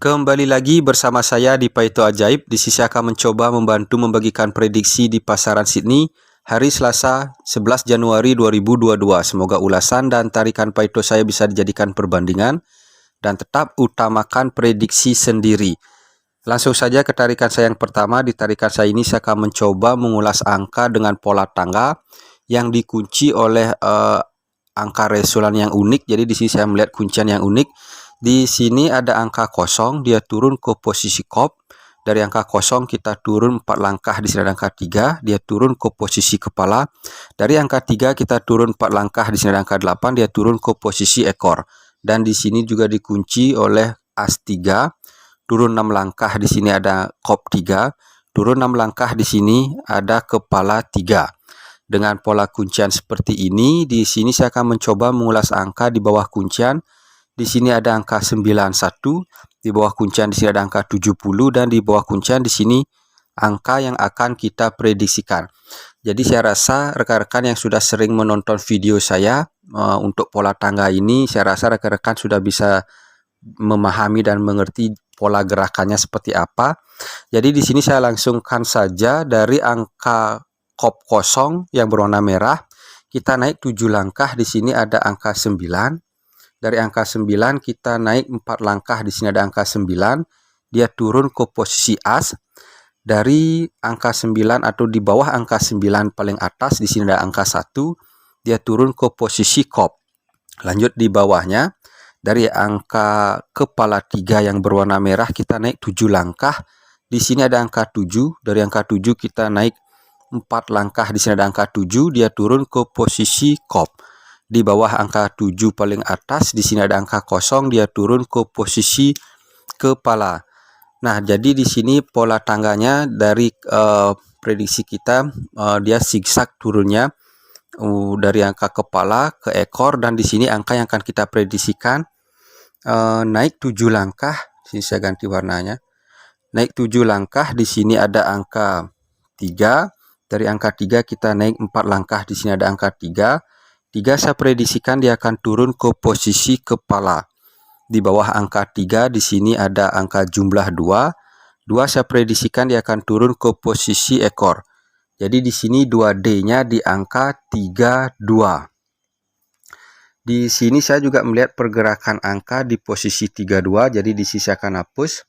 Kembali lagi bersama saya di Paito Ajaib. Di sini saya akan mencoba membantu membagikan prediksi di pasaran Sydney hari Selasa 11 Januari 2022. Semoga ulasan dan tarikan Paito saya bisa dijadikan perbandingan dan tetap utamakan prediksi sendiri. Langsung saja ke tarikan saya yang pertama. Di tarikan saya ini saya akan mencoba mengulas angka dengan pola tangga yang dikunci oleh angka resonan yang unik. Jadi di sini saya melihat kuncian yang unik. Di sini ada angka kosong, dia turun ke posisi kop. Dari angka kosong kita turun 4 langkah, di sini ada angka 3, dia turun ke posisi kepala. Dari angka 3 kita turun 4 langkah, di sini ada angka 8, dia turun ke posisi ekor. Dan di sini juga dikunci oleh as 3, turun 6 langkah, di sini ada kop 3, turun 6 langkah, di sini ada kepala 3. Dengan pola kuncian seperti ini, di sini saya akan mencoba mengulas angka di bawah kuncian. Di sini ada angka 91, di bawah kuncian di sini ada angka 70, dan di bawah kuncian di sini angka yang akan kita prediksikan. Jadi saya rasa rekan-rekan yang sudah sering menonton video saya untuk pola tangga ini, saya rasa rekan-rekan sudah bisa memahami dan mengerti pola gerakannya seperti apa. Jadi di sini saya langsungkan saja dari angka kop kosong yang berwarna merah, kita naik 7 langkah, di sini ada angka 9. Dari angka 9 kita naik 4 langkah, di sini ada angka 9, dia turun ke posisi as. Dari angka 9 atau di bawah angka 9 paling atas, di sini ada angka 1, dia turun ke posisi kop. Lanjut di bawahnya, dari angka kepala 3 yang berwarna merah kita naik 7 langkah, di sini ada angka 7, dari angka 7 kita naik 4 langkah, di sini ada angka 7, dia turun ke posisi kop. Di bawah angka 7 paling atas, di sini ada angka kosong, dia turun ke posisi kepala. Nah, jadi di sini pola tangganya dari prediksi kita, dia zigzag turunnya dari angka kepala ke ekor, dan di sini angka yang akan kita prediksikan naik 7 langkah. Sini saya ganti warnanya. Naik 7 langkah, di sini ada angka 3. Dari angka 3 kita naik 4 langkah, di sini ada angka 3. 3 saya prediksikan dia akan turun ke posisi kepala. Di bawah angka 3 di sini ada angka jumlah 2. 2 saya prediksikan dia akan turun ke posisi ekor. Jadi di sini 2D-nya di angka 32. Di sini saya juga melihat pergerakan angka di posisi 32, jadi di sini saya akan hapus.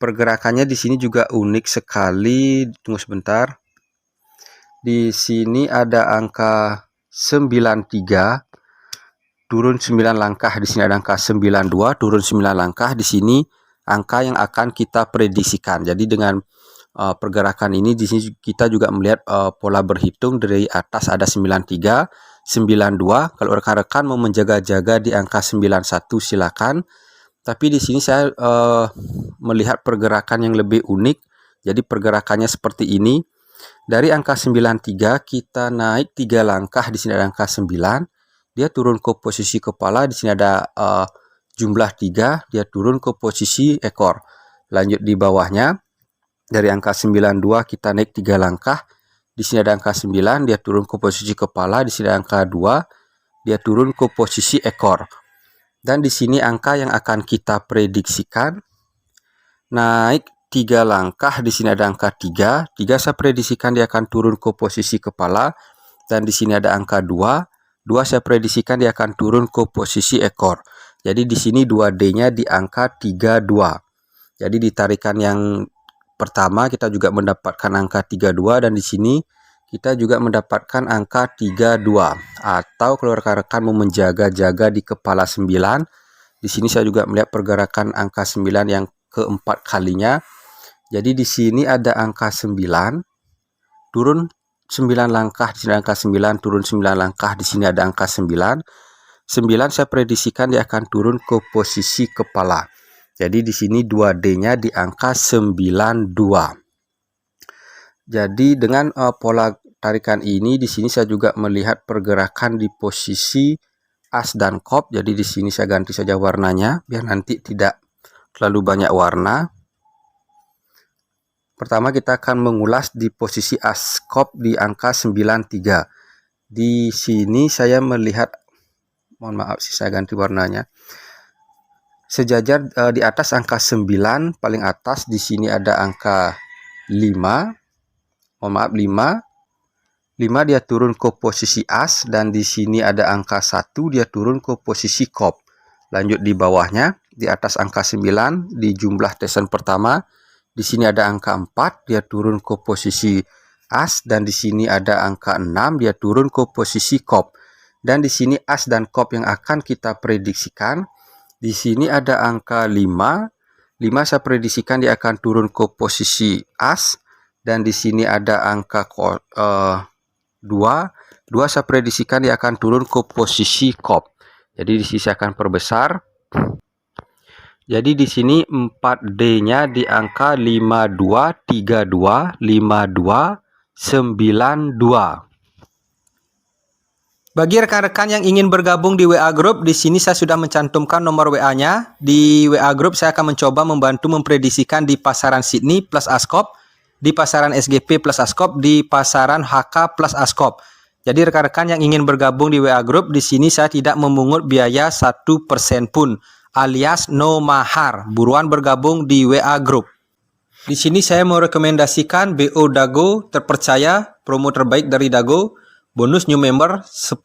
Pergerakannya di sini juga unik sekali. Tunggu sebentar. Di sini ada angka 93, turun 9 langkah, di sini ada angka 92, turun 9 langkah, di sini angka yang akan kita prediksikan. Jadi dengan pergerakan ini di sini kita juga melihat pola berhitung. Dari atas ada 93, 92. Kalau rekan-rekan mau menjaga-jaga di angka 91 silakan. Tapi di sini saya melihat pergerakan yang lebih unik. Jadi pergerakannya seperti ini. Dari angka 93 kita naik 3 langkah, di sini ada angka 9. Dia turun ke posisi kepala, di sini ada jumlah 3, dia turun ke posisi ekor. Lanjut di bawahnya, dari angka 92 kita naik 3 langkah, di sini ada angka 9, dia turun ke posisi kepala, di sini ada angka 2, dia turun ke posisi ekor. Dan di sini angka yang akan kita prediksikan naik 3 langkah, di sini ada angka 3. 3 saya prediksikan dia akan turun ke posisi kepala, dan di sini ada angka 2. 2 saya prediksikan dia akan turun ke posisi ekor. Jadi di sini 2D-nya di angka 32. Jadi di tarikan yang pertama kita juga mendapatkan angka 32, dan di sini kita juga mendapatkan angka 32. Atau kalau rekan-rekan mau menjaga-jaga di kepala 9, di sini saya juga melihat pergerakan angka 9 yang keempat kalinya. Jadi di sini ada angka 9, turun 9 langkah, di sini angka 9, turun 9 langkah, di sini ada angka 9. 9 saya prediksikan dia akan turun ke posisi kepala. Jadi di sini 2D-nya di angka 92. Jadi dengan pola tarikan ini, di sini saya juga melihat pergerakan di posisi as dan kop. Jadi di sini saya ganti saja warnanya biar nanti tidak terlalu banyak warna. Pertama kita akan mengulas di posisi as kop di angka 93. Di sini saya melihat, mohon maaf sih saya ganti warnanya. sejajar di atas angka 9, paling atas di sini ada angka 5. Mohon maaf, 5 dia turun ke posisi as, dan di sini ada angka 1 dia turun ke posisi kop. Lanjut di bawahnya, di atas angka 9 di jumlah tesan pertama, di sini ada angka 4 dia turun ke posisi as, dan di sini ada angka 6 dia turun ke posisi kop. Dan di sini as dan kop yang akan kita prediksikan, di sini ada angka 5 saya prediksikan dia akan turun ke posisi as, dan di sini ada angka 2 saya prediksikan dia akan turun ke posisi kop. Jadi di sini saya akan perbesar. Jadi di sini 4D-nya di angka 5232 5292. Bagi rekan-rekan yang ingin bergabung di WA Group, di sini saya sudah mencantumkan nomor WA-nya. Di WA Group saya akan mencoba membantu memprediksikan di pasaran Sydney plus Askop, di pasaran SGP plus Askop, di pasaran HK plus Askop. Jadi rekan-rekan yang ingin bergabung di WA Group, di sini saya tidak memungut biaya 1% pun, alias no mahar. Buruan bergabung di WA Group. Di sini saya mau rekomendasikan BO Dago terpercaya, promo terbaik dari Dago. Bonus new member 10%,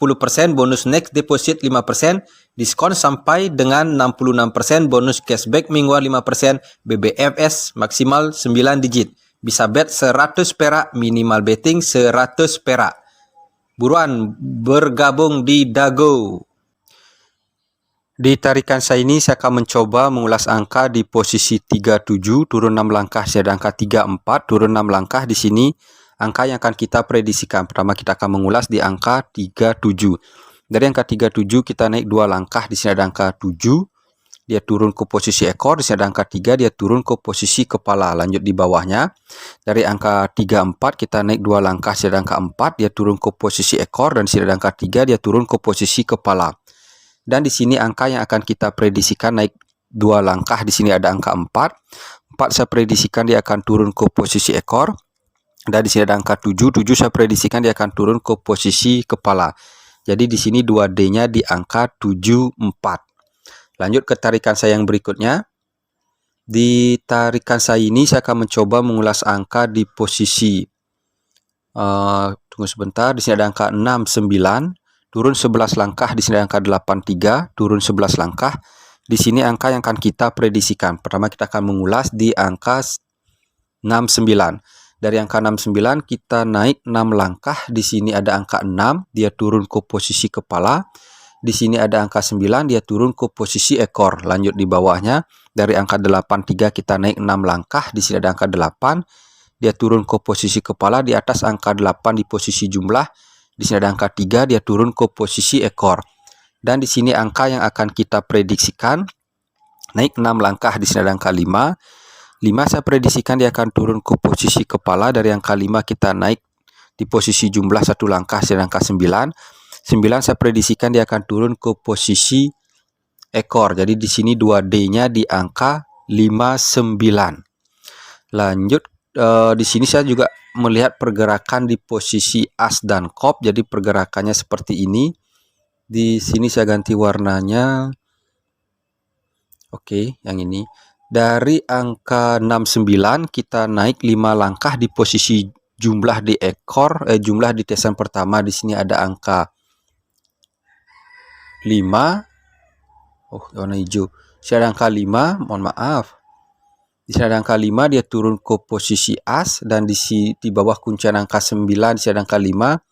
bonus next deposit 5%, diskon sampai dengan 66%, bonus cashback mingguan 5%, BBFS maksimal 9 digit. Bisa bet 100 perak, minimal betting 100 perak. Buruan bergabung di Dago. Di tarikan saya ini saya akan mencoba mengulas angka di posisi 37, turun 6 langkah, saya ada angka 34, turun 6 langkah di sini. Angka yang akan kita prediksikan, pertama kita akan mengulas di angka 37. Dari angka 37 kita naik 2 langkah, di sini ada angka 7, dia turun ke posisi ekor, di sini ada angka 3, dia turun ke posisi kepala. Lanjut di bawahnya, dari angka 34 kita naik 2 langkah, di sini ada angka 4, dia turun ke posisi ekor, dan di sini ada angka 3, dia turun ke posisi kepala. Dan di sini angka yang akan kita prediksikan naik 2 langkah, di sini ada angka 4. 4 saya prediksikan dia akan turun ke posisi ekor. Dan di sini ada angka 7 saya prediksikan dia akan turun ke posisi kepala. Jadi di sini 2D-nya di angka 74. Lanjut ke tarikan saya yang berikutnya. Di tarikan saya ini saya akan mencoba mengulas angka di posisi tunggu sebentar, di sini ada angka 69, turun 11 langkah, di sini ada angka 83, turun 11 langkah. Di sini angka yang akan kita prediksikan. Pertama kita akan mengulas di angka 69. Dari angka 69 kita naik 6 langkah, di sini ada angka 6, dia turun ke posisi kepala. Di sini ada angka 9, dia turun ke posisi ekor. Lanjut di bawahnya, dari angka 83 kita naik 6 langkah, di sini ada angka 8, dia turun ke posisi kepala. Di atas angka 8 di posisi jumlah, di sini ada angka 3, dia turun ke posisi ekor. Dan di sini angka yang akan kita prediksikan naik 6 langkah, di sini ada angka 5. 5 saya prediksikan dia akan turun ke posisi kepala. Dari angka 5 kita naik di posisi jumlah 1 langkah, di angka 9. 9 saya prediksikan dia akan turun ke posisi ekor. Jadi di sini 2D-nya di angka 59. Lanjut di sini saya juga melihat pergerakan di posisi as dan kop. Jadi pergerakannya seperti ini. Di sini saya ganti warnanya. Oke, yang ini. Dari angka 69 kita naik 5 langkah di posisi jumlah di ekor, jumlah di tesan pertama. Di sini ada angka 5. Oh, warna hijau. Di sini ada angka 5, mohon maaf. Di sini ada angka 5, dia turun ke posisi as, dan di bawah kuncian angka 9 di sini ada angka 5.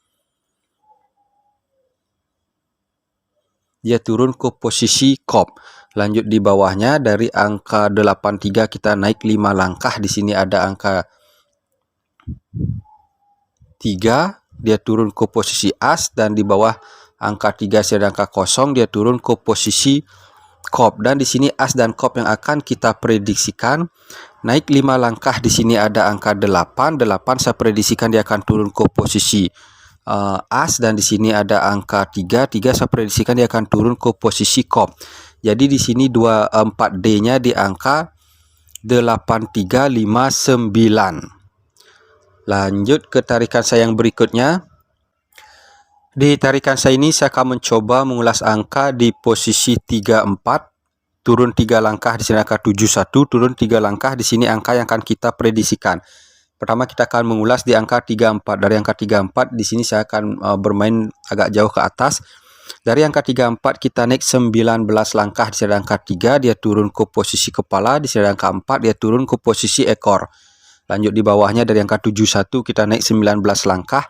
Dia turun ke posisi kop. Lanjut di bawahnya, dari angka 83 kita naik 5 langkah. Di sini ada angka 3, dia turun ke posisi as, dan di bawah angka 3 ada angka 0, dia turun ke posisi kop. Dan di sini as dan kop yang akan kita prediksikan naik 5 langkah. Di sini ada angka 8. 8 saya prediksikan dia akan turun ke posisi as, dan di sini ada angka 3. 3 saya prediksikan dia akan turun ke posisi kop. Jadi di sini 4D-nya di angka 8359. Lanjut ke tarikan saya yang berikutnya. Di tarikan saya ini saya akan mencoba mengulas angka di posisi 34. turun 3 langkah, di sini angka 71, turun 3 langkah, di sini angka yang akan kita prediksikan. Pertama kita akan mengulas di angka 34. Dari angka 34 di sini saya akan bermain agak jauh ke atas. Dari angka 34 kita naik 19 langkah, di sini angka 3 dia turun ke posisi kepala, di sini angka 4 dia turun ke posisi ekor. Lanjut di bawahnya dari angka 71 kita naik 19 langkah.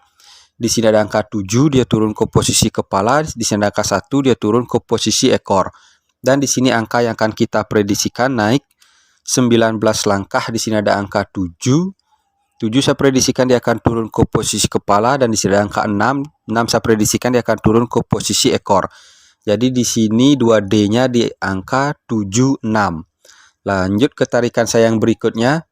Di sini ada angka 7 dia turun ke posisi kepala, di sini ada angka 1 dia turun ke posisi ekor. Dan di sini angka yang akan kita prediksikan naik 19 langkah, di sini ada angka 7. 7 saya prediksikan dia akan turun ke posisi kepala, dan di sini ada angka 6. 6 saya prediksikan dia akan turun ke posisi ekor. Jadi di sini 2D-nya di angka 76. Lanjut ke tarikan saya yang berikutnya.